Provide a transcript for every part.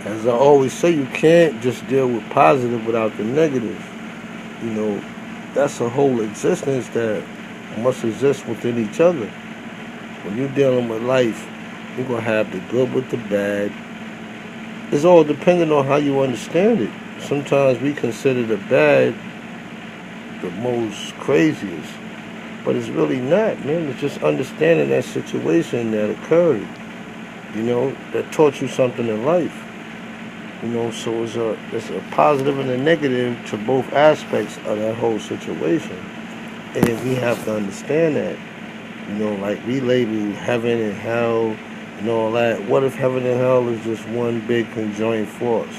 As I always say, you can't just deal with positive without the negative. You know, that's a whole existence that must exist within each other. When you're dealing with life, you're gonna have the good with the bad. It's all depending on how you understand it. Sometimes we consider the bad the most craziest, but it's really not, man. It's just understanding that situation that occurred, that taught you something in life. So it's a positive and a negative to both aspects of that whole situation. And we have to understand that. Like we label heaven and hell and all that. What if heaven and hell is just one big conjoined force?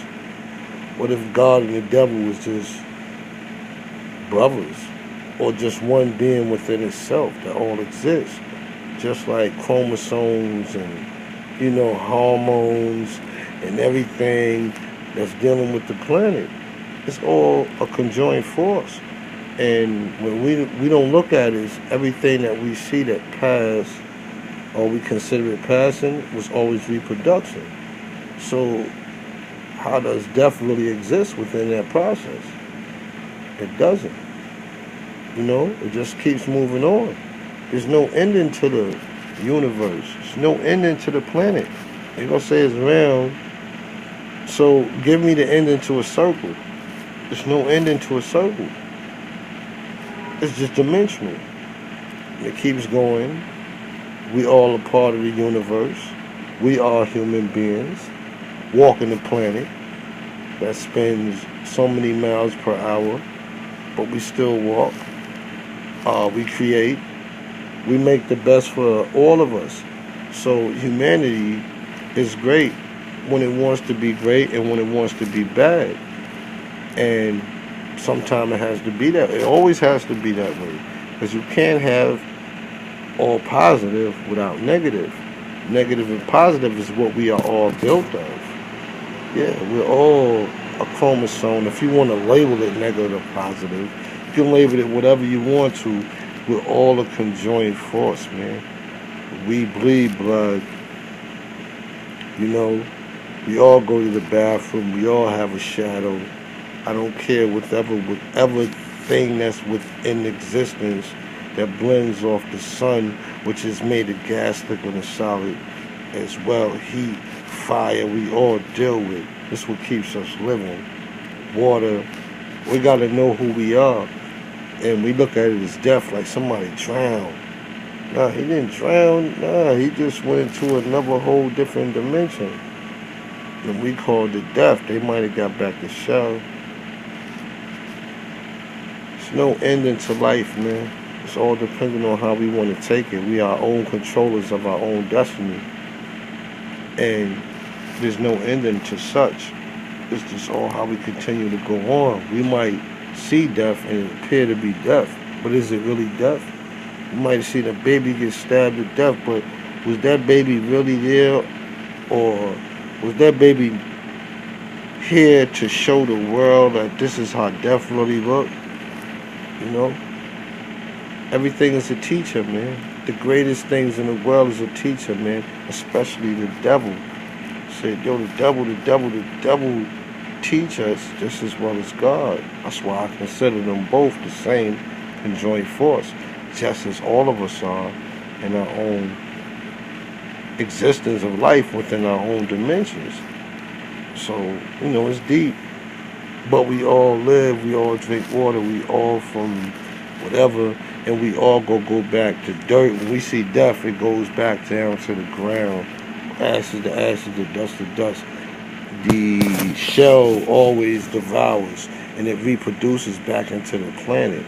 What if God and the devil was just brothers? Or just one being within itself that all exists? Just like chromosomes and, hormones and everything that's dealing with the planet. It's all a conjoined force. And when we don't look at it, it's everything that we see that passed or we consider it passing was always reproduction. So how does death really exist within that process? It doesn't. It just keeps moving on. There's no ending to the universe. There's no ending to the planet. They're gonna say it's round. So give me the ending to a circle. There's no ending to a circle. It's just dimensional. It keeps going. We all a part of the universe. We are human beings walking the planet that spins so many miles per hour, but we still walk. We create. We make the best for all of us. So humanity is great when it wants to be great and when it wants to be bad. And sometimes it has to be that. It always has to be that way. Because you can't have all positive without negative. Negative and positive is what we are all built of. Yeah, we're all a chromosome. If you want to label it negative or positive, you can label it whatever you want to. We're all a conjoined force, man. We bleed blood. We all go to the bathroom. We all have a shadow. I don't care whatever thing that's within existence that blends off the sun, which is made of gas, liquid, and solid as well. Heat, fire, we all deal with. This is what keeps us living. Water. We gotta know who we are. And we look at it as death, like somebody drowned. Nah, he didn't drown. Nah, he just went into another whole different dimension. And we called it death. They might have got back to shell. There's no ending to life, man. It's all depending on how we want to take it. We are our own controllers of our own destiny. And there's no ending to such. It's just all how we continue to go on. We might see death and it appear to be death, but is it really death? You might have seen a baby get stabbed to death, but was that baby really there, or was that baby here to show the world that this is how death really looked? Everything is a teacher, man. The greatest things in the world is a teacher, man. Especially the devil. Said, yo, the devil teach us just as well as God. That's why I consider them both the same conjoined force, just as all of us are in our own existence of life within our own dimensions. So, it's deep. But we all live, we all drink water, we all from whatever, and we all go back to dirt. When we see death, it goes back down to the ground. Ashes to ashes, the dust to dust. The shell always devours and it reproduces back into the planet.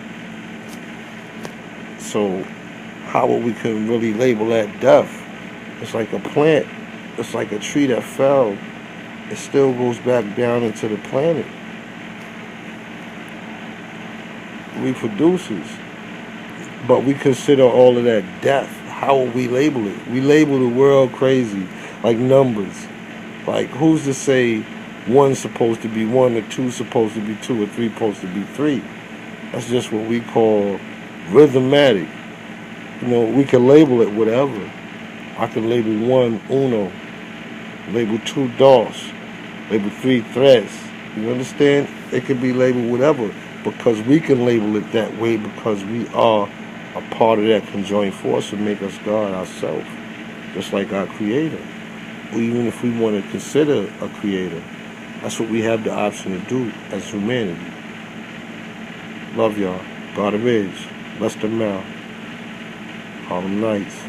So how we can really label that death? It's like a plant. It's like a tree that fell. It still goes back down into the planet. Reproduces. But we consider all of that death. How will we label it? We label the world crazy, like numbers. Like, who's to say one's supposed to be one, or two's supposed to be two, or three supposed to be three? That's just what we call rhythmatic. We can label it whatever. I can label one uno, label two dos, labeled three threads. You understand? It could be labeled whatever, because we can label it that way because we are a part of that conjoined force and make us God ourselves, just like our Creator. Or even if we want to consider a Creator, that's what we have the option to do as humanity. Love y'all. God of Ridge. Lester Mel. Harlem Knights.